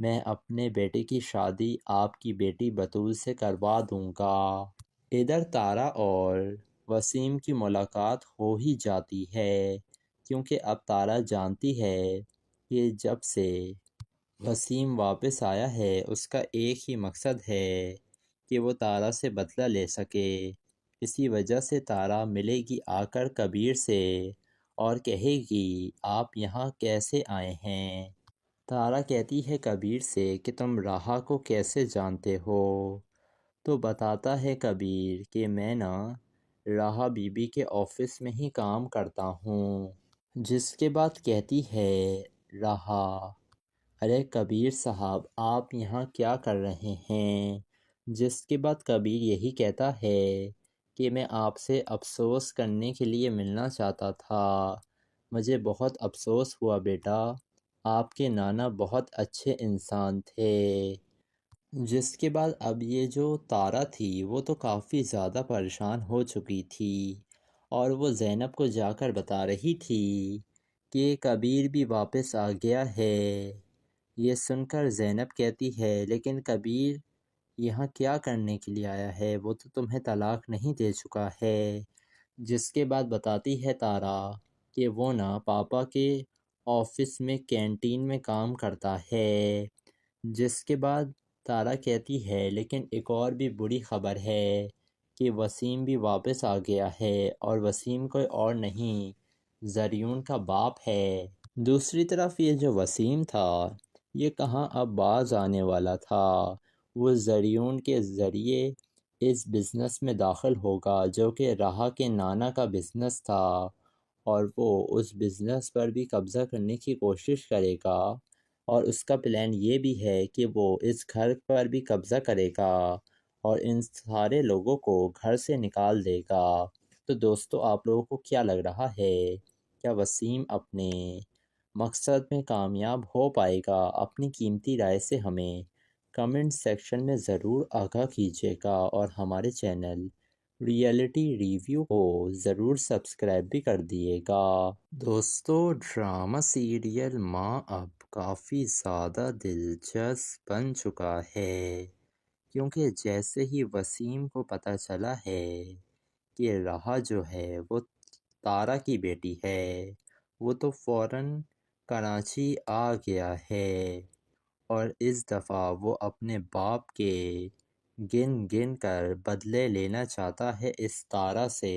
میں اپنے بیٹے کی شادی آپ کی بیٹی بطول سے کروا دوں گا۔ ادھر تارا اور وسیم کی ملاقات ہو ہی جاتی ہے، کیونکہ اب تارا جانتی ہے کہ جب سے وسیم واپس آیا ہے اس کا ایک ہی مقصد ہے کہ وہ تارا سے بدلہ لے سکے۔ اسی وجہ سے تارا ملے گی آ کر کبیر سے اور کہے گی آپ یہاں کیسے آئے ہیں۔ تارا کہتی ہے کبیر سے کہ تم راہا کو کیسے جانتے ہو؟ تو بتاتا ہے کبیر کہ میں راہا بی بی کے آفس میں ہی کام کرتا ہوں۔ جس کے بعد کہتی ہے راہا ارے کبیر صاحب آپ یہاں کیا کر رہے ہیں؟ جس کے بعد کبیر یہی کہتا ہے کہ میں آپ سے افسوس کرنے کے لیے ملنا چاہتا تھا۔ مجھے بہت افسوس ہوا بیٹا، آپ کے نانا بہت اچھے انسان تھے۔ جس کے بعد اب یہ جو تارا تھی وہ تو کافی زیادہ پریشان ہو چکی تھی اور وہ زینب کو جا کر بتا رہی تھی کہ کبیر بھی واپس آ گیا ہے۔ یہ سن کر زینب کہتی ہے لیکن کبیر یہاں کیا کرنے کے لیے آیا ہے؟ وہ تو تمہیں طلاق نہیں دے چکا ہے۔ جس کے بعد بتاتی ہے تارا کہ وہ پاپا کے آفس میں کینٹین میں کام کرتا ہے۔ جس کے بعد تارا کہتی ہے لیکن ایک اور بھی بری خبر ہے کہ وسیم بھی واپس آ گیا ہے، اور وسیم کوئی اور نہیں زریون کا باپ ہے۔ دوسری طرف یہ جو وسیم تھا یہ کہاں اب باز آنے والا تھا، وہ زریون کے ذریعے اس بزنس میں داخل ہوگا جو کہ راہا کے نانا کا بزنس تھا، اور وہ اس بزنس پر بھی قبضہ کرنے کی کوشش کرے گا، اور اس کا پلان یہ بھی ہے کہ وہ اس گھر پر بھی قبضہ کرے گا اور ان سارے لوگوں کو گھر سے نکال دے گا۔ تو دوستو آپ لوگوں کو کیا لگ رہا ہے؟ کیا وسیم اپنے مقصد میں کامیاب ہو پائے گا؟ اپنی قیمتی رائے سے ہمیں کمنٹ سیکشن میں ضرور آگاہ کیجیے گا، اور ہمارے چینل ریئلٹی ریویو کو ضرور سبسکرائب بھی کر دیے گا۔ دوستو ڈرامہ سیریل ماں اب کافی زیادہ دلچسپ بن چکا ہے، کیونکہ جیسے ہی وسیم کو پتہ چلا ہے کہ راہا جو ہے وہ تارا کی بیٹی ہے، وہ تو فوراً کراچی آ گیا ہے، اور اس دفعہ وہ اپنے باپ کے گن گن کر بدلے لینا چاہتا ہے اس تارا سے،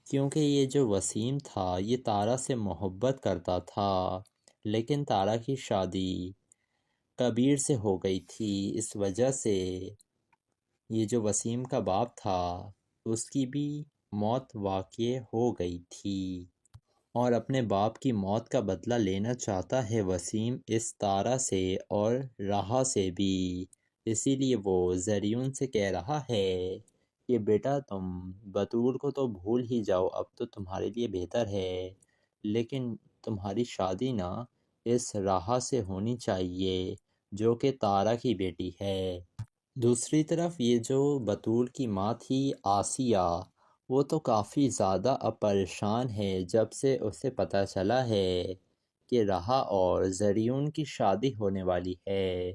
کیونکہ یہ جو وسیم تھا یہ تارا سے محبت کرتا تھا، لیکن تارا کی شادی کبیر سے ہو گئی تھی۔ اس وجہ سے یہ جو وسیم کا باپ تھا اس کی بھی موت واقع ہو گئی تھی، اور اپنے باپ کی موت کا بدلہ لینا چاہتا ہے وسیم اس تارا سے اور راہا سے بھی۔ اسی لیے وہ زریون سے کہہ رہا ہے کہ بیٹا تم بطول کو تو بھول ہی جاؤ، اب تو تمہارے لیے بہتر ہے، لیکن تمہاری شادی اس راہا سے ہونی چاہیے جو کہ تارا کی بیٹی ہے۔ دوسری طرف یہ جو بطول کی ماں تھی آسیہ، وہ تو کافی زیادہ اب پریشان ہے جب سے اسے پتہ چلا ہے کہ راہا اور زریون کی شادی ہونے والی ہے۔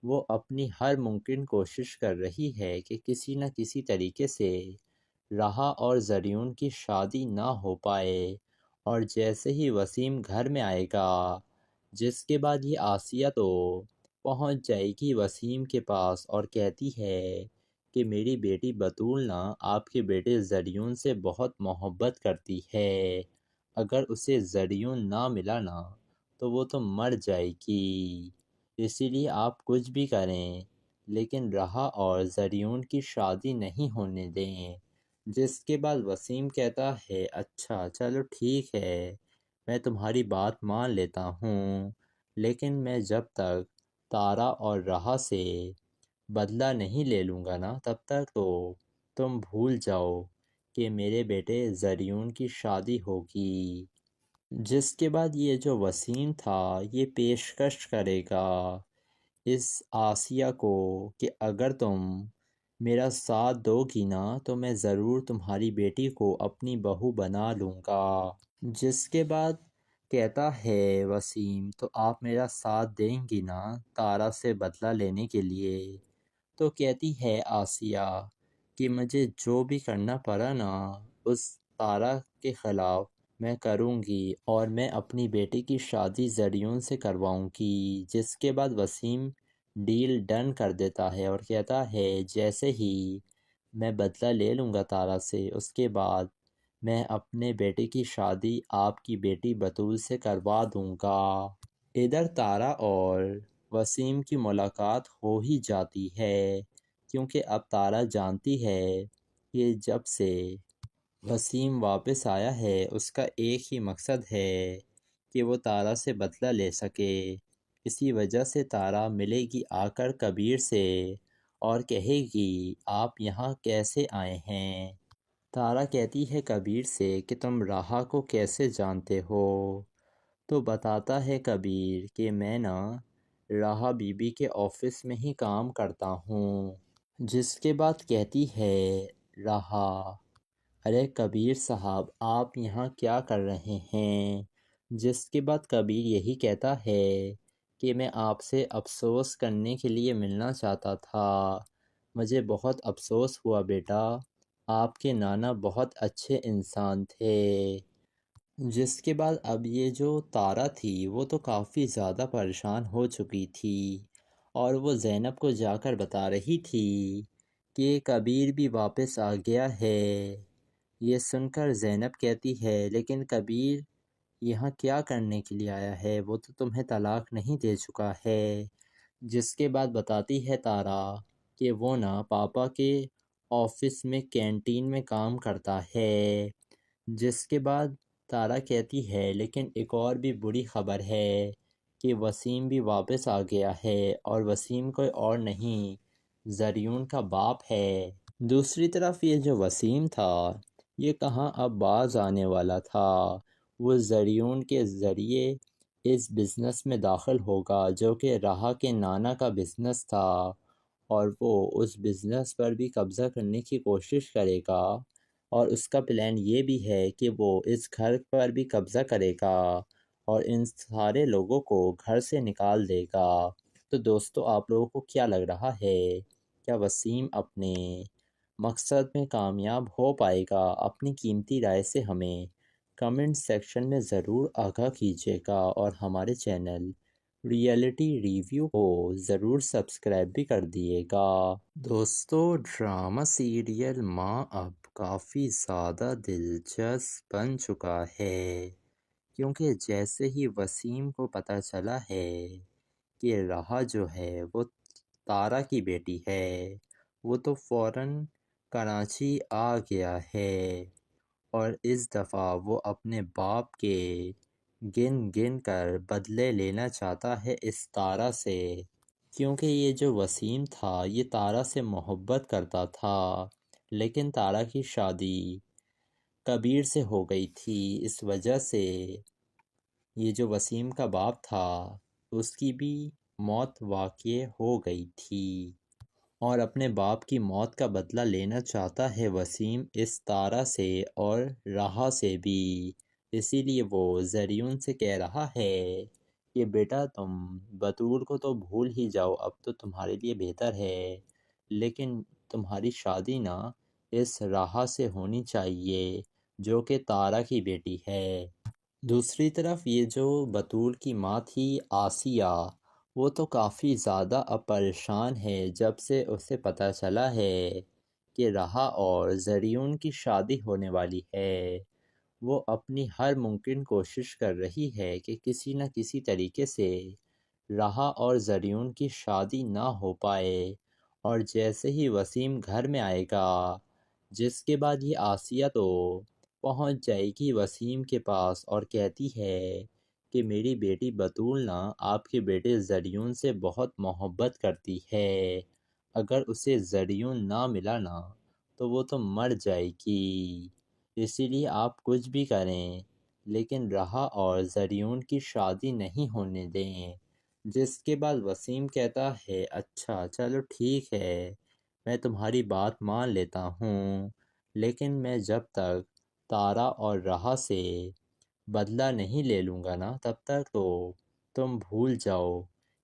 وہ اپنی ہر ممکن کوشش کر رہی ہے کہ کسی نہ کسی طریقے سے راہا اور زریون کی شادی نہ ہو پائے، اور جیسے ہی وسیم گھر میں آئے گا جس کے بعد یہ آسیہ تو پہنچ جائے گی وسیم کے پاس اور کہتی ہے کہ میری بیٹی بطول آپ کے بیٹے زریون سے بہت محبت کرتی ہے، اگر اسے زریون نہ ملا تو وہ تو مر جائے گی، اسی لیے آپ کچھ بھی کریں لیکن راہا اور زریون کی شادی نہیں ہونے دیں۔ جس کے بعد وسیم کہتا ہے اچھا چلو ٹھیک ہے، میں تمہاری بات مان لیتا ہوں، لیکن میں جب تک تارا اور راہا سے بدلہ نہیں لے لوں گا تب تک تو تم بھول جاؤ کہ میرے بیٹے زریون کی شادی ہوگی۔ جس کے بعد یہ جو وسیم تھا یہ پیشکش کرے گا اس آسیہ کو کہ اگر تم میرا ساتھ دو گی تو میں ضرور تمہاری بیٹی کو اپنی بہو بنا لوں گا۔ جس کے بعد کہتا ہے وسیم تو آپ میرا ساتھ دیں گی نا تارا سے بدلہ لینے کے لیے؟ تو کہتی ہے آسیہ کہ مجھے جو بھی کرنا پڑا نا اس تارا کے خلاف میں کروں گی، اور میں اپنی بیٹی کی شادی زریون سے کرواؤں گی۔ جس کے بعد وسیم ڈیل ڈن کر دیتا ہے اور کہتا ہے جیسے ہی میں بدلہ لے لوں گا تارا سے، اس کے بعد میں اپنے بیٹے کی شادی آپ کی بیٹی بطول سے کروا دوں گا۔ ادھر تارا اور وسیم کی ملاقات ہو ہی جاتی ہے، کیونکہ اب تارا جانتی ہے کہ جب سے وسیم واپس آیا ہے اس کا ایک ہی مقصد ہے کہ وہ تارا سے بدلہ لے سکے۔ اسی وجہ سے تارا ملے گی آ کر کبیر سے اور کہے گی آپ یہاں کیسے آئے ہیں؟ تارا کہتی ہے کبیر سے کہ تم راہا کو کیسے جانتے ہو؟ تو بتاتا ہے کبیر کہ میں نا راہا بی بی کے آفس میں ہی کام کرتا ہوں۔ جس کے بعد کہتی ہے راہا ارے کبیر صاحب آپ یہاں کیا کر رہے ہیں؟ جس کے بعد کبیر یہی کہتا ہے کہ میں آپ سے افسوس کرنے کے لیے ملنا چاہتا تھا، مجھے بہت افسوس ہوا بیٹا، آپ کے نانا بہت اچھے انسان تھے۔ جس کے بعد اب یہ جو تارا تھی وہ تو کافی زیادہ پریشان ہو چکی تھی، اور وہ زینب کو جا کر بتا رہی تھی کہ کبیر بھی واپس آ گیا ہے۔ یہ سن کر زینب کہتی ہے لیکن کبیر یہاں کیا کرنے کے لیے آیا ہے؟ وہ تو تمہیں طلاق نہیں دے چکا ہے۔ جس کے بعد بتاتی ہے تارا کہ وہ نا پاپا کے آفس میں کینٹین میں کام کرتا ہے۔ جس کے بعد تارا کہتی ہے لیکن ایک اور بھی بری خبر ہے کہ وسیم بھی واپس آ گیا ہے، اور وسیم کوئی اور نہیں زریون کا باپ ہے۔ دوسری طرف یہ جو وسیم تھا یہ کہاں اب باز آنے والا تھا، وہ زریون کے ذریعے اس بزنس میں داخل ہوگا جو کہ راہا کے نانا کا بزنس تھا، اور وہ اس بزنس پر بھی قبضہ کرنے کی کوشش کرے گا، اور اس کا پلان یہ بھی ہے کہ وہ اس گھر پر بھی قبضہ کرے گا اور ان سارے لوگوں کو گھر سے نکال دے گا۔ تو دوستو آپ لوگوں کو کیا لگ رہا ہے؟ کیا وسیم اپنے مقصد میں کامیاب ہو پائے گا؟ اپنی قیمتی رائے سے ہمیں کمنٹ سیکشن میں ضرور آگاہ کیجیے گا، اور ہمارے چینل ریئلٹی ریویو کو ضرور سبسکرائب بھی کر دیے گا۔ دوستو ڈرامہ سیریل ماں اب کافی زیادہ دلچسپ بن چکا ہے، کیونکہ جیسے ہی وسیم کو پتہ چلا ہے کہ راہا جو ہے وہ تارا کی بیٹی ہے، وہ تو فوراً کراچی آ گیا ہے، اور اس دفعہ وہ اپنے باپ کے گن گن کر بدلے لینا چاہتا ہے اس تارا سے، کیونکہ یہ جو وسیم تھا یہ تارا سے محبت کرتا تھا، لیکن تارا کی شادی کبیر سے ہو گئی تھی۔ اس وجہ سے یہ جو وسیم کا باپ تھا اس کی بھی موت واقع ہو گئی تھی، اور اپنے باپ کی موت کا بدلہ لینا چاہتا ہے وسیم اس تارا سے اور راہا سے بھی۔ اسی لیے وہ زریون سے کہہ رہا ہے کہ بیٹا تم بطول کو تو بھول ہی جاؤ، اب تو تمہارے لیے بہتر ہے، لیکن تمہاری شادی نا اس راہا سے ہونی چاہیے جو کہ تارا کی بیٹی ہے۔ دوسری طرف یہ جو بطول کی ماں تھی آسیہ، وہ تو کافی زیادہ اب پریشان ہے جب سے اسے پتہ چلا ہے کہ راہا اور زریون کی شادی ہونے والی ہے۔ وہ اپنی ہر ممکن کوشش کر رہی ہے کہ کسی نہ کسی طریقے سے راہا اور زریون کی شادی نہ ہو پائے، اور جیسے ہی وسیم گھر میں آئے گا جس کے بعد یہ آسیہ تو پہنچ جائے گی وسیم کے پاس اور کہتی ہے کہ میری بیٹی بطول نا آپ کے بیٹے زریون سے بہت محبت کرتی ہے، اگر اسے زریون نہ ملا نا تو وہ تو مر جائے گی، اسی لیے آپ کچھ بھی کریں لیکن راہا اور زریون کی شادی نہیں ہونے دیں۔ جس کے بعد وسیم کہتا ہے اچھا چلو ٹھیک ہے، میں تمہاری بات مان لیتا ہوں، لیکن میں جب تک تارا اور راہا سے بدلہ نہیں لے لوں گا نا، تب تک تو تم بھول جاؤ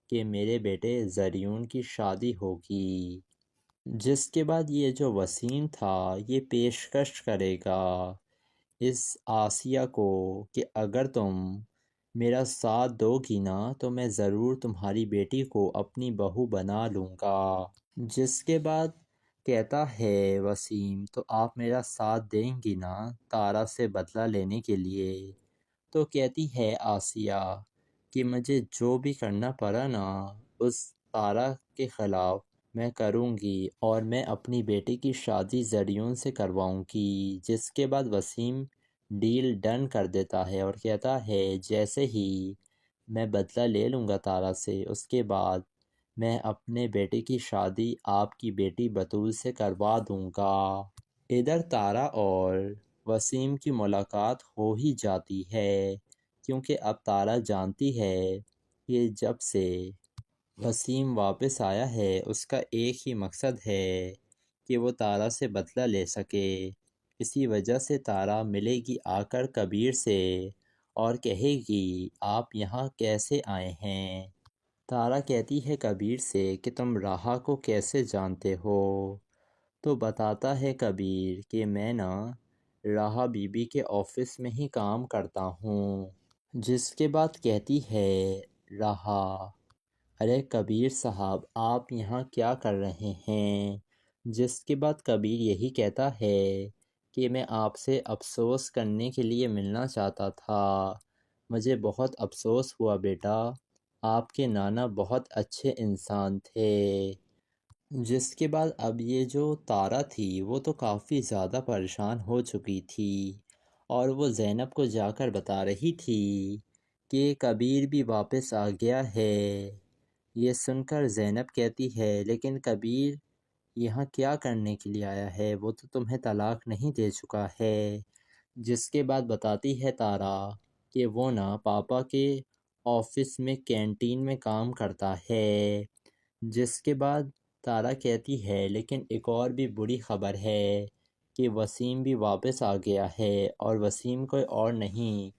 کہ میرے بیٹے زریون کی شادی ہوگی۔ جس کے بعد یہ جو وسیم تھا یہ پیشکش کرے گا اس آسیہ کو کہ اگر تم میرا ساتھ دو گی نا تو میں ضرور تمہاری بیٹی کو اپنی بہو بنا لوں گا۔ جس کے بعد کہتا ہے وسیم تو آپ میرا ساتھ دیں گی نا تارا سے بدلہ لینے کے لیے؟ تو کہتی ہے آسیہ کہ مجھے جو بھی کرنا پڑا نا اس تارا کے خلاف میں کروں گی اور میں اپنی بیٹی کی شادی زریون سے کرواؤں گی۔ جس کے بعد وسیم ڈیل ڈن کر دیتا ہے اور کہتا ہے جیسے ہی میں بدلہ لے لوں گا تارا سے اس کے بعد میں اپنے بیٹے کی شادی آپ کی بیٹی بطول سے کروا دوں گا۔ ادھر تارا اور وسیم کی ملاقات ہو ہی جاتی ہے کیونکہ اب تارا جانتی ہے کہ جب سے وسیم واپس آیا ہے اس کا ایک ہی مقصد ہے کہ وہ تارا سے بدلہ لے سکے۔ اسی وجہ سے تارا ملے گی آ کر کبیر سے اور کہے گی آپ یہاں کیسے آئے ہیں؟ تارا کہتی ہے کبیر سے کہ تم راہا کو کیسے جانتے ہو؟ تو بتاتا ہے کبیر کہ میں نا راہا بی بی کے آفس میں ہی کام کرتا ہوں۔ جس کے بعد کہتی ہے راہا ارے کبیر صاحب آپ یہاں کیا کر رہے ہیں؟ جس کے بعد کبیر یہی کہتا ہے کہ میں آپ سے افسوس کرنے کے لیے ملنا چاہتا تھا۔ مجھے بہت افسوس ہوا بیٹا، آپ کے نانا بہت اچھے انسان تھے۔ جس کے بعد اب یہ جو تارا تھی وہ تو کافی زیادہ پریشان ہو چکی تھی اور وہ زینب کو جا کر بتا رہی تھی کہ کبیر بھی واپس آ گیا ہے۔ یہ سن کر زینب کہتی ہے لیکن کبیر یہاں کیا کرنے کے لیے آیا ہے؟ وہ تو تمہیں طلاق نہیں دے چکا ہے۔ جس کے بعد بتاتی ہے تارا کہ وہ نا پاپا کے آفس میں کینٹین میں کام کرتا ہے۔ جس کے بعد تارا کہتی ہے لیکن ایک اور بھی بری خبر ہے کہ وسیم بھی واپس آ گیا ہے اور وسیم کوئی اور نہیں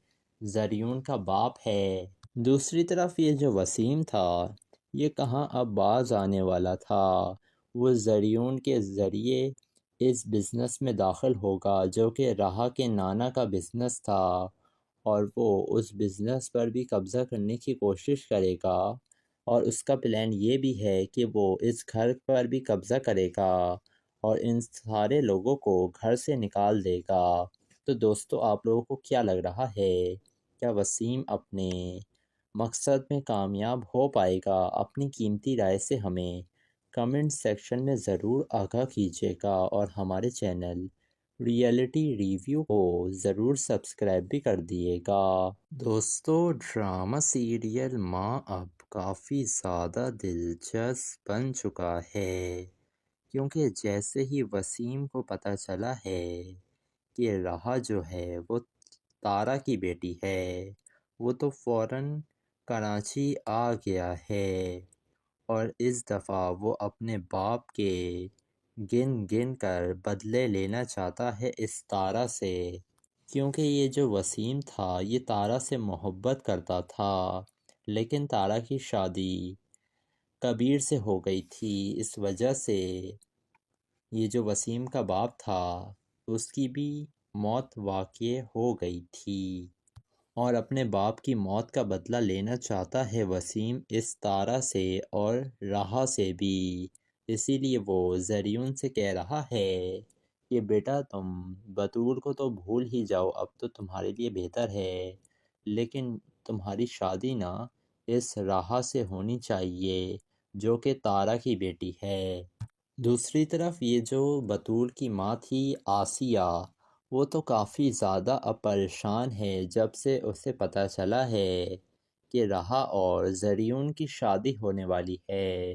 زریون کا باپ ہے۔ دوسری طرف یہ جو وسیم تھا یہ کہاں اب باز آنے والا تھا، وہ زریون کے ذریعے اس بزنس میں داخل ہوگا جو کہ راہا کے نانا کا بزنس تھا اور وہ اس بزنس پر بھی قبضہ کرنے کی کوشش کرے گا اور اس کا پلان یہ بھی ہے کہ وہ اس گھر پر بھی قبضہ کرے گا اور ان سارے لوگوں کو گھر سے نکال دے گا۔ تو دوستو آپ لوگوں کو کیا لگ رہا ہے؟ کیا وسیم اپنے مقصد میں کامیاب ہو پائے گا؟ اپنی قیمتی رائے سے ہمیں کمنٹ سیکشن میں ضرور آگاہ کیجیے گا اور ہمارے چینل ریئلٹی ریویو کو ضرور سبسکرائب بھی کر دیے گا۔ دوستو ڈرامہ سیریل ماں اب کافی زیادہ دلچسپ بن چکا ہے کیونکہ جیسے ہی وسیم کو پتہ چلا ہے کہ راہا جو ہے وہ تارا کی بیٹی ہے وہ تو فوراً کراچی آ گیا ہے اور اس دفعہ وہ اپنے باپ کے گن گن کر بدلے لینا چاہتا ہے اس تارا سے کیونکہ یہ جو وسیم تھا یہ تارا سے محبت کرتا تھا لیکن تارا کی شادی کبیر سے ہو گئی تھی۔ اس وجہ سے یہ جو وسیم کا باپ تھا اس کی بھی موت واقع ہو گئی تھی اور اپنے باپ کی موت کا بدلہ لینا چاہتا ہے وسیم اس تارا سے اور راہا سے بھی۔ اسی لیے وہ زریون سے کہہ رہا ہے کہ بیٹا تم بطول کو تو بھول ہی جاؤ، اب تو تمہارے لیے بہتر ہے، لیکن تمہاری شادی نا اس راہا سے ہونی چاہیے جو کہ تارا کی بیٹی ہے۔ دوسری طرف یہ جو بطول کی ماں تھی آسیہ وہ تو کافی زیادہ اب پریشان ہے جب سے اسے پتہ چلا ہے کہ راہا اور زریون کی شادی ہونے والی ہے۔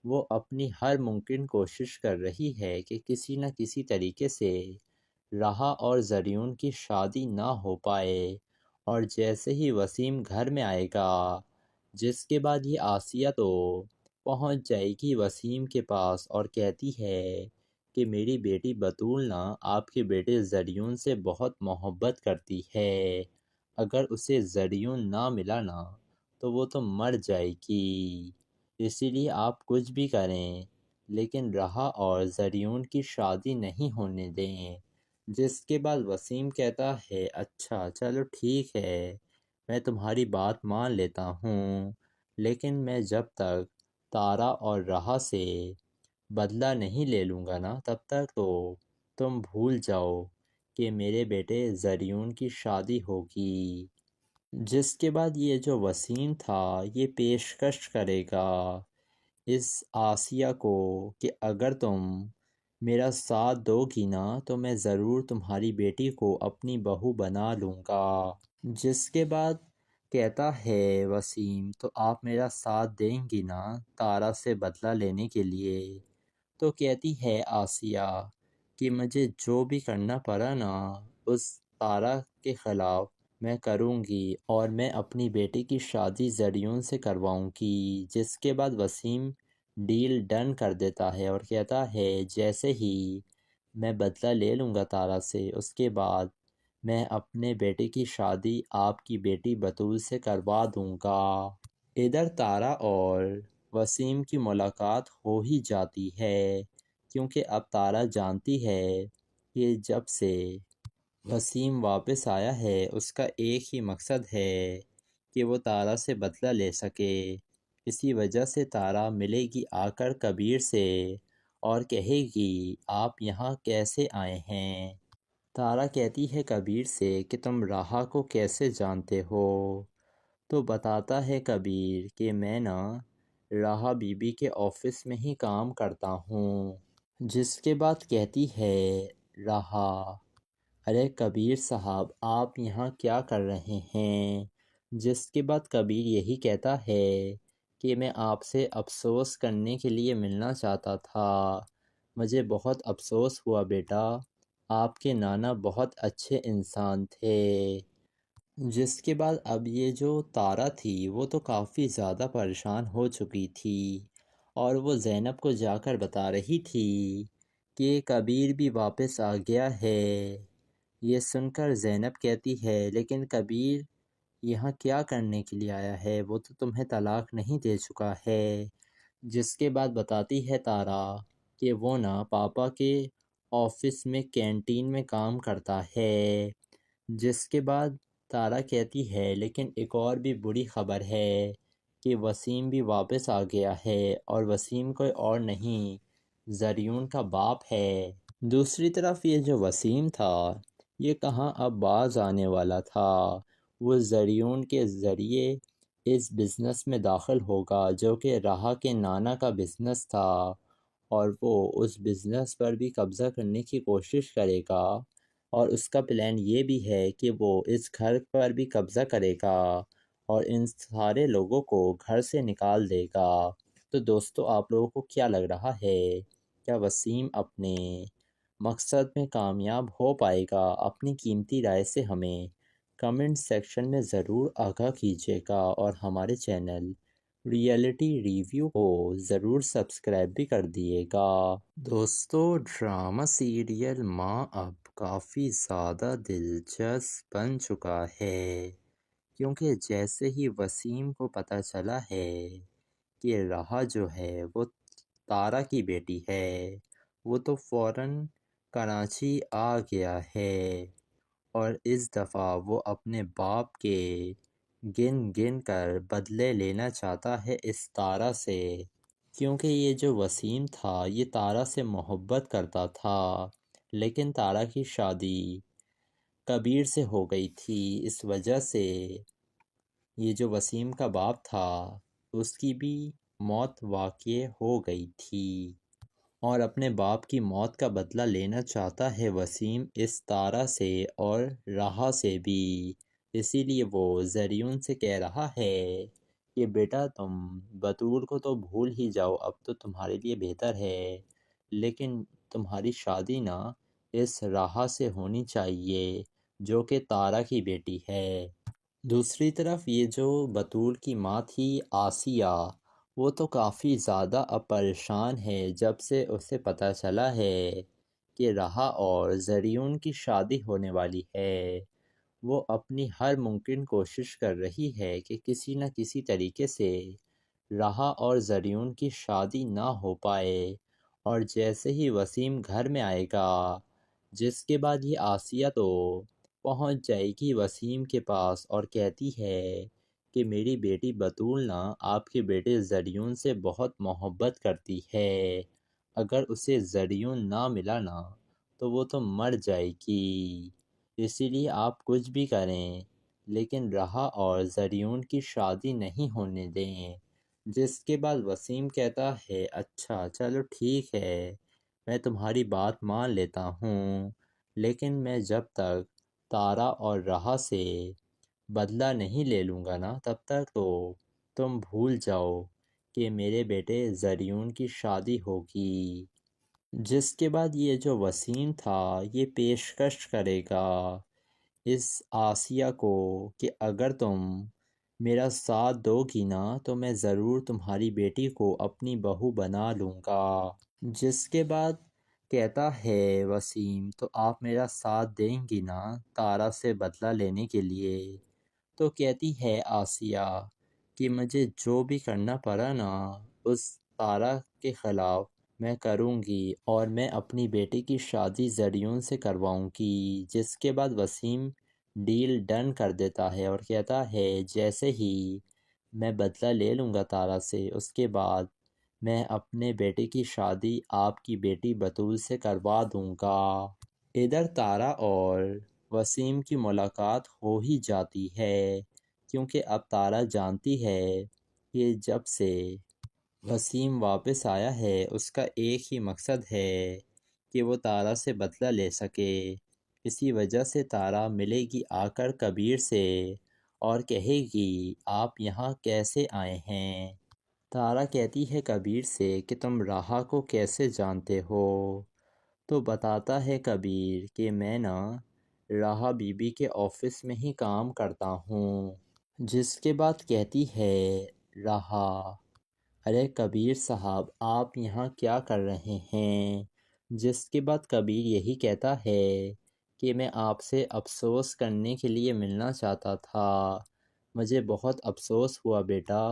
وہ اپنی ہر ممکن کوشش کر رہی ہے کہ کسی نہ کسی طریقے سے راہا اور زریون کی شادی نہ ہو پائے اور جیسے ہی وسیم گھر میں آئے گا جس کے بعد یہ آسیہ تو پہنچ جائے گی وسیم کے پاس اور کہتی ہے کہ میری بیٹی بطول نا آپ کے بیٹے زریون سے بہت محبت کرتی ہے، اگر اسے زریون نہ ملا نا تو وہ تو مر جائے گی، اسی لیے آپ کچھ بھی کریں لیکن رہا اور زریون کی شادی نہیں ہونے دیں۔ جس کے بعد وسیم کہتا ہے اچھا چلو ٹھیک ہے، میں تمہاری بات مان لیتا ہوں، لیکن میں جب تک تارا اور رہا سے بدلہ نہیں لے لوں گا نا تب تک تو تم بھول جاؤ کہ میرے بیٹے زریون کی شادی ہوگی۔ جس کے بعد یہ جو وسیم تھا یہ پیشکش کرے گا اس آسیہ کو کہ اگر تم میرا ساتھ دو گی نا تو میں ضرور تمہاری بیٹی کو اپنی بہو بنا لوں گا۔ جس کے بعد کہتا ہے وسیم تو آپ میرا ساتھ دیں گی نا تارا سے بدلہ لینے کے لیے؟ تو کہتی ہے آسیہ کہ مجھے جو بھی کرنا پڑا نا اس تارا کے خلاف میں کروں گی اور میں اپنی بیٹی کی شادی زریون سے کرواؤں گی۔ جس کے بعد وسیم ڈیل ڈن کر دیتا ہے اور کہتا ہے جیسے ہی میں بدلہ لے لوں گا تارا سے اس کے بعد میں اپنے بیٹے کی شادی آپ کی بیٹی بطول سے کروا دوں گا۔ ادھر تارا اور وسیم کی ملاقات ہو ہی جاتی ہے کیونکہ اب تارا جانتی ہے کہ جب سے وسیم واپس آیا ہے اس کا ایک ہی مقصد ہے کہ وہ تارا سے بدلہ لے سکے۔ اسی وجہ سے تارا ملے گی آ کر کبیر سے اور کہے گی آپ یہاں کیسے آئے ہیں؟ تارا کہتی ہے کبیر سے کہ تم راہا کو کیسے جانتے ہو؟ تو بتاتا ہے کبیر کہ میں نا راہا بی بی کے آفس میں ہی کام کرتا ہوں۔ جس کے بعد کہتی ہے راہا ارے کبیر صاحب آپ یہاں کیا کر رہے ہیں؟ جس کے بعد کبیر یہی کہتا ہے کہ میں آپ سے افسوس کرنے کے لیے ملنا چاہتا تھا، مجھے بہت افسوس ہوا بیٹا، آپ کے نانا بہت اچھے انسان تھے۔ جس کے بعد اب یہ جو تارا تھی وہ تو کافی زیادہ پریشان ہو چکی تھی اور وہ زینب کو جا کر بتا رہی تھی کہ کبیر بھی واپس آ گیا ہے۔ یہ سن کر زینب کہتی ہے لیکن کبیر یہاں کیا کرنے کے لیے آیا ہے؟ وہ تو تمہیں طلاق نہیں دے چکا ہے۔ جس کے بعد بتاتی ہے تارا کہ وہ نا پاپا کے آفس میں کینٹین میں کام کرتا ہے۔ جس کے بعد تارا کہتی ہے لیکن ایک اور بھی بری خبر ہے کہ وسیم بھی واپس آ گیا ہے اور وسیم کوئی اور نہیں زریون کا باپ ہے۔ دوسری طرف یہ جو وسیم تھا یہ کہاں اب باز آنے والا تھا، وہ زریون کے ذریعے اس بزنس میں داخل ہوگا جو کہ راہا کے نانا کا بزنس تھا اور وہ اس بزنس پر بھی قبضہ کرنے کی کوشش کرے گا اور اس کا پلان یہ بھی ہے کہ وہ اس گھر پر بھی قبضہ کرے گا اور ان سارے لوگوں کو گھر سے نکال دے گا۔ تو دوستو آپ لوگوں کو کیا لگ رہا ہے؟ کیا وسیم اپنے مقصد میں کامیاب ہو پائے گا؟ اپنی قیمتی رائے سے ہمیں کمنٹ سیکشن میں ضرور آگاہ کیجیے گا اور ہمارے چینل ریئلٹی ریویو کو ضرور سبسکرائب بھی کر دیے گا۔ دوستو ڈرامہ سیریل ماں اب کافی زیادہ دلچسپ بن چکا ہے کیونکہ جیسے ہی وسیم کو پتہ چلا ہے کہ راہا جو ہے وہ تارا کی بیٹی ہے وہ تو فوراً کراچی آ گیا ہے اور اس دفعہ وہ اپنے باپ کے گن گن کر بدلے لینا چاہتا ہے اس تارا سے، کیونکہ یہ جو وسیم تھا یہ تارا سے محبت کرتا تھا لیکن تارا کی شادی کبیر سے ہو گئی تھی۔ اس وجہ سے یہ جو وسیم کا باپ تھا اس کی بھی موت واقع ہو گئی تھی اور اپنے باپ کی موت کا بدلہ لینا چاہتا ہے وسیم اس تارا سے اور راہا سے بھی۔ اسی لیے وہ زریون سے کہہ رہا ہے کہ بیٹا تم بطول کو تو بھول ہی جاؤ، اب تو تمہارے لیے بہتر ہے، لیکن تمہاری شادی نا اس راہا سے ہونی چاہیے جو کہ تارا کی بیٹی ہے۔ دوسری طرف یہ جو بطول کی ماں تھی آسیہ وہ تو کافی زیادہ اب پریشان ہے جب سے اسے پتہ چلا ہے کہ راہا اور زریون کی شادی ہونے والی ہے۔ وہ اپنی ہر ممکن کوشش کر رہی ہے کہ کسی نہ کسی طریقے سے راحہ اور زریون کی شادی نہ ہو پائے، اور جیسے ہی وسیم گھر میں آئے گا، جس کے بعد یہ آسیہ تو پہنچ جائے گی وسیم کے پاس اور کہتی ہے کہ میری بیٹی بطول نا آپ کے بیٹے زریون سے بہت محبت کرتی ہے، اگر اسے زریون نہ ملا نا تو وہ تو مر جائے گی، اسی لیے آپ کچھ بھی کریں لیکن راحہ اور زریون کی شادی نہیں ہونے دیں۔ جس کے بعد وسیم کہتا ہے اچھا چلو ٹھیک ہے، میں تمہاری بات مان لیتا ہوں، لیکن میں جب تک تارا اور راحہ سے بدلہ نہیں لے لوں گا نا تب تک تو تم بھول جاؤ کہ میرے بیٹے زریون کی شادی ہوگی۔ جس کے بعد یہ جو وسیم تھا یہ پیشکش کرے گا اس آسیہ کو کہ اگر تم میرا ساتھ دو گی نا تو میں ضرور تمہاری بیٹی کو اپنی بہو بنا لوں گا۔ جس کے بعد کہتا ہے وسیم تو آپ میرا ساتھ دیں گی نا تارا سے بدلہ لینے کے لیے؟ تو کہتی ہے آسیہ کہ مجھے جو بھی کرنا پڑا نا اس تارا کے خلاف میں کروں گی اور میں اپنی بیٹی کی شادی زریون سے کرواؤں گی۔ جس کے بعد وسیم ڈیل ڈن کر دیتا ہے اور کہتا ہے جیسے ہی میں بدلہ لے لوں گا تارا سے اس کے بعد میں اپنے بیٹے کی شادی آپ کی بیٹی بطول سے کروا دوں گا۔ ادھر تارا اور وسیم کی ملاقات ہو ہی جاتی ہے کیونکہ اب تارا جانتی ہے کہ جب سے وسیم واپس آیا ہے اس کا ایک ہی مقصد ہے کہ وہ تارا سے بدلہ لے سکے، اسی وجہ سے تارا ملے گی آ کر کبیر سے اور کہے گی آپ یہاں کیسے آئے ہیں؟ تارا کہتی ہے کبیر سے کہ تم راحہ کو کیسے جانتے ہو؟ تو بتاتا ہے کبیر کہ میں نا راحہ بی بی کے آفس میں ہی کام کرتا ہوں۔ جس کے بعد کہتی ہے راحہ ارے کبیر صاحب آپ یہاں کیا کر رہے ہیں؟ جس کے بعد کبیر یہی کہتا ہے کہ میں آپ سے افسوس کرنے کے لیے ملنا چاہتا تھا، مجھے بہت افسوس ہوا بیٹا،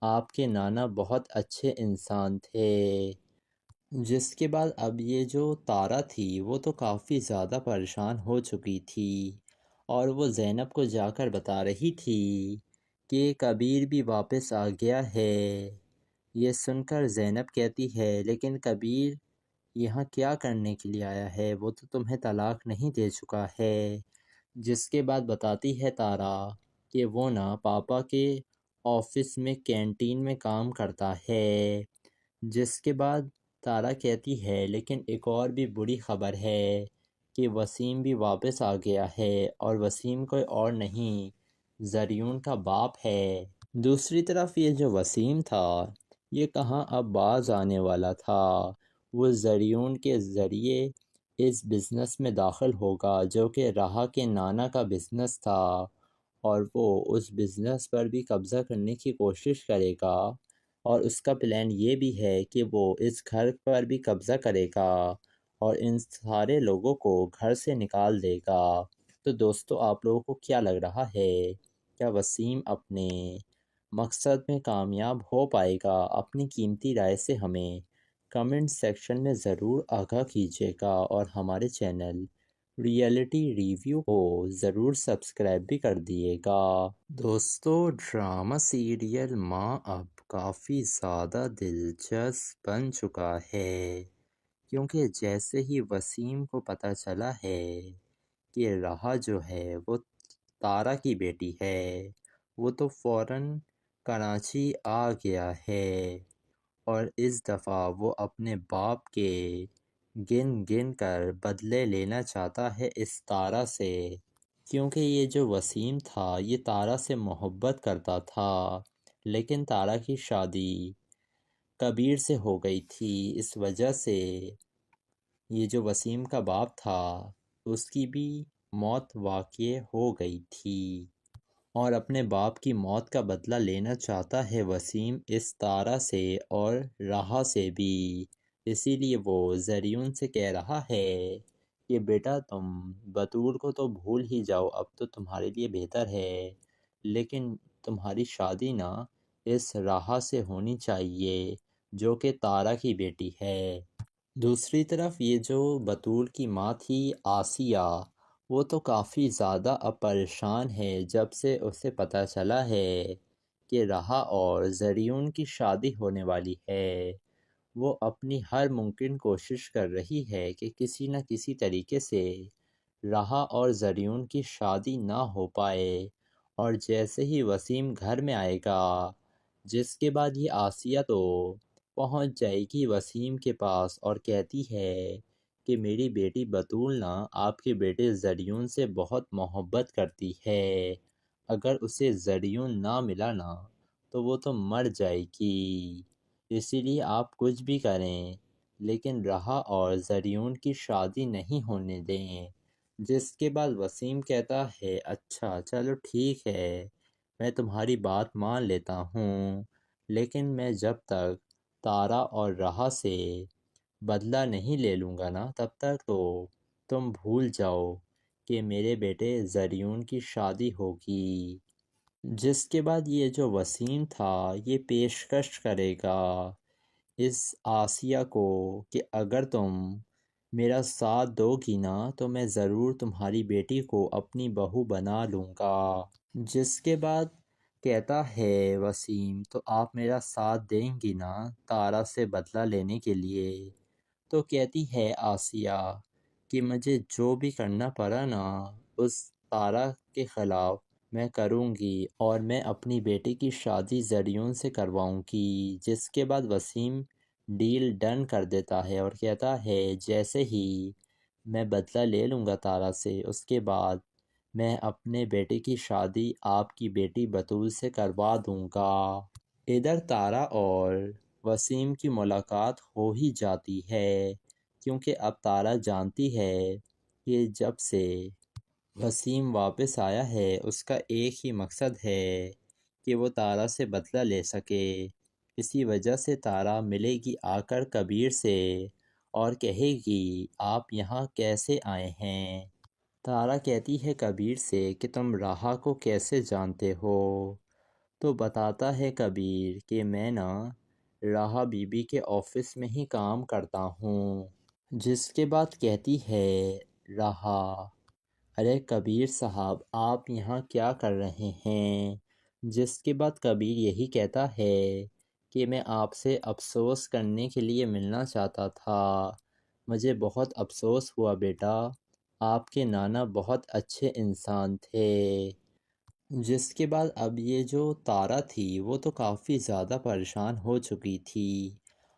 آپ کے نانا بہت اچھے انسان تھے۔ جس کے بعد اب یہ جو تارا تھی وہ تو کافی زیادہ پریشان ہو چکی تھی اور وہ زینب کو جا کر بتا رہی تھی کہ کبیر بھی واپس آ گیا ہے۔ یہ سن کر زینب کہتی ہے لیکن کبیر یہاں کیا کرنے کے لیے آیا ہے، وہ تو تمہیں طلاق نہیں دے چکا ہے۔ جس کے بعد بتاتی ہے تارا کہ وہ نا پاپا کے آفس میں کینٹین میں کام کرتا ہے۔ جس کے بعد تارا کہتی ہے لیکن ایک اور بھی بری خبر ہے کہ وسیم بھی واپس آ گیا ہے اور وسیم کوئی اور نہیں زریون کا باپ ہے۔ دوسری طرف یہ جو وسیم تھا یہ کہاں اب باز آنے والا تھا، وہ زریون کے ذریعے اس بزنس میں داخل ہوگا جو کہ راحہ کے نانا کا بزنس تھا اور وہ اس بزنس پر بھی قبضہ کرنے کی کوشش کرے گا اور اس کا پلان یہ بھی ہے کہ وہ اس گھر پر بھی قبضہ کرے گا اور ان سارے لوگوں کو گھر سے نکال دے گا۔ تو دوستو آپ لوگوں کو کیا لگ رہا ہے، کیا وسیم اپنے مقصد میں کامیاب ہو پائے گا؟ اپنی قیمتی رائے سے ہمیں کمنٹ سیکشن میں ضرور آگاہ کیجیے گا اور ہمارے چینل ریئلٹی ریویو کو ضرور سبسکرائب بھی کر دیے گا۔ دوستو ڈرامہ سیریل ماں اب کافی زیادہ دلچسپ بن چکا ہے کیونکہ جیسے ہی وسیم کو پتہ چلا ہے کہ راحہ جو ہے وہ تارا کی بیٹی ہے وہ تو فوراً کراچی آ گیا ہے اور اس دفعہ وہ اپنے باپ کے گن گن کر بدلے لینا چاہتا ہے اس تارا سے، کیونکہ یہ جو وسیم تھا یہ تارا سے محبت کرتا تھا لیکن تارا کی شادی کبیر سے ہو گئی تھی، اس وجہ سے یہ جو وسیم کا باپ تھا اس کی بھی موت واقع ہو گئی تھی اور اپنے باپ کی موت کا بدلہ لینا چاہتا ہے وسیم اس تارا سے اور راحہ سے بھی، اسی لیے وہ زریون سے کہہ رہا ہے کہ بیٹا تم بطول کو تو بھول ہی جاؤ، اب تو تمہارے لیے بہتر ہے، لیکن تمہاری شادی نا اس راہا سے ہونی چاہیے جو کہ تارا کی بیٹی ہے۔ دوسری طرف یہ جو بطول کی ماں تھی آسیہ، وہ تو کافی زیادہ اب پریشان ہے جب سے اسے پتہ چلا ہے کہ راہا اور زریون کی شادی ہونے والی ہے۔ وہ اپنی ہر ممکن کوشش کر رہی ہے کہ کسی نہ کسی طریقے سے راہا اور زریون کی شادی نہ ہو پائے، اور جیسے ہی وسیم گھر میں آئے گا، جس کے بعد یہ آسیہ تو پہنچ جائے گی وسیم کے پاس اور کہتی ہے کہ میری بیٹی بطول نا آپ کے بیٹے زریون سے بہت محبت کرتی ہے، اگر اسے زریون نہ ملا نا تو وہ تو مر جائے گی، اسی لیے آپ کچھ بھی کریں لیکن راہا اور زریون کی شادی نہیں ہونے دیں۔ جس کے بعد وسیم کہتا ہے اچھا چلو ٹھیک ہے، میں تمہاری بات مان لیتا ہوں، لیکن میں جب تک تارا اور راہا سے بدلہ نہیں لے لوں گا نا تب تک تو تم بھول جاؤ کہ میرے بیٹے زریون کی شادی ہوگی۔ جس کے بعد یہ جو وسیم تھا یہ پیشکش کرے گا اس آسیہ کو کہ اگر تم میرا ساتھ دو گی نا تو میں ضرور تمہاری بیٹی کو اپنی بہو بنا لوں گا۔ جس کے بعد کہتا ہے وسیم تو آپ میرا ساتھ دیں گی نا تارا سے بدلہ لینے کے لیے؟ تو کہتی ہے آسیہ کہ مجھے جو بھی کرنا پڑا نا اس تارا کے خلاف میں کروں گی، اور میں اپنی بیٹی کی شادی زریون سے کرواؤں گی۔ جس کے بعد وسیم ڈیل ڈن کر دیتا ہے اور کہتا ہے جیسے ہی میں بدلہ لے لوں گا تارا سے، اس کے بعد میں اپنے بیٹے کی شادی آپ کی بیٹی بطول سے کروا دوں گا۔ ادھر تارا اور وسیم کی ملاقات ہو ہی جاتی ہے، کیونکہ اب تارا جانتی ہے کہ جب سے وسیم واپس آیا ہے اس کا ایک ہی مقصد ہے کہ وہ تارا سے بدلہ لے سکے۔ اسی وجہ سے تارا ملے گی آ کر کبیر سے اور کہے گی آپ یہاں کیسے آئے ہیں؟ تارا کہتی ہے کبیر سے کہ تم راہا کو کیسے جانتے ہو؟ تو بتاتا ہے کبیر کہ میں نا راہا بی بی کے آفس میں ہی کام کرتا ہوں۔ جس کے بعد کہتی ہے راہا ارے کبیر صاحب آپ یہاں کیا کر رہے ہیں؟ جس کے بعد کبیر یہی کہتا ہے کہ میں آپ سے افسوس کرنے کے لیے ملنا چاہتا تھا، مجھے بہت افسوس ہوا بیٹا، آپ کے نانا بہت اچھے انسان تھے۔ جس کے بعد اب یہ جو تارا تھی وہ تو کافی زیادہ پریشان ہو چکی تھی،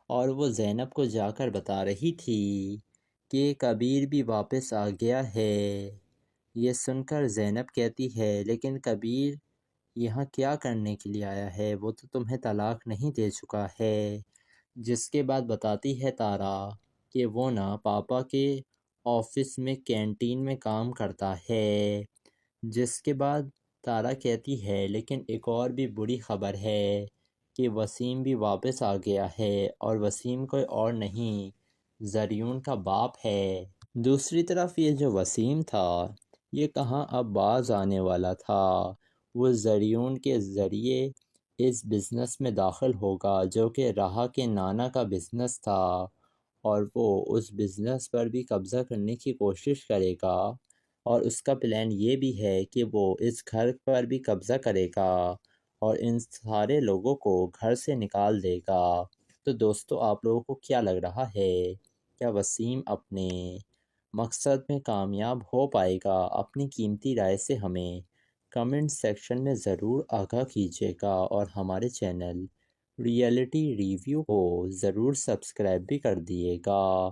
اور وہ زینب کو جا کر بتا رہی تھی کہ کبیر بھی واپس آ گیا ہے۔ یہ سن کر زینب کہتی ہے لیکن کبیر یہاں کیا کرنے کے لیے آیا ہے؟ وہ تو تمہیں طلاق نہیں دے چکا ہے۔ جس کے بعد بتاتی ہے تارا کہ وہ نا پاپا کے آفس میں کینٹین میں کام کرتا ہے۔ جس کے بعد تارا کہتی ہے لیکن ایک اور بھی بری خبر ہے کہ وسیم بھی واپس آ گیا ہے، اور وسیم کوئی اور نہیں زریون کا باپ ہے۔ دوسری طرف یہ جو وسیم تھا یہ کہاں اب باز آنے والا تھا، وہ زریون کے ذریعے اس بزنس میں داخل ہوگا جو کہ راہا کے نانا کا بزنس تھا، اور وہ اس بزنس پر بھی قبضہ کرنے کی کوشش کرے گا، اور اس کا پلان یہ بھی ہے کہ وہ اس گھر پر بھی قبضہ کرے گا اور ان سارے لوگوں کو گھر سے نکال دے گا۔ تو دوستو آپ لوگوں کو کیا لگ رہا ہے، کیا وسیم اپنے مقصد میں کامیاب ہو پائے گا؟ اپنی قیمتی رائے سے ہمیں کمنٹ سیکشن میں ضرور آگاہ کیجیے گا، اور ہمارے چینل ریئلٹی ریویو کو ضرور سبسکرائب بھی کر دیے گا۔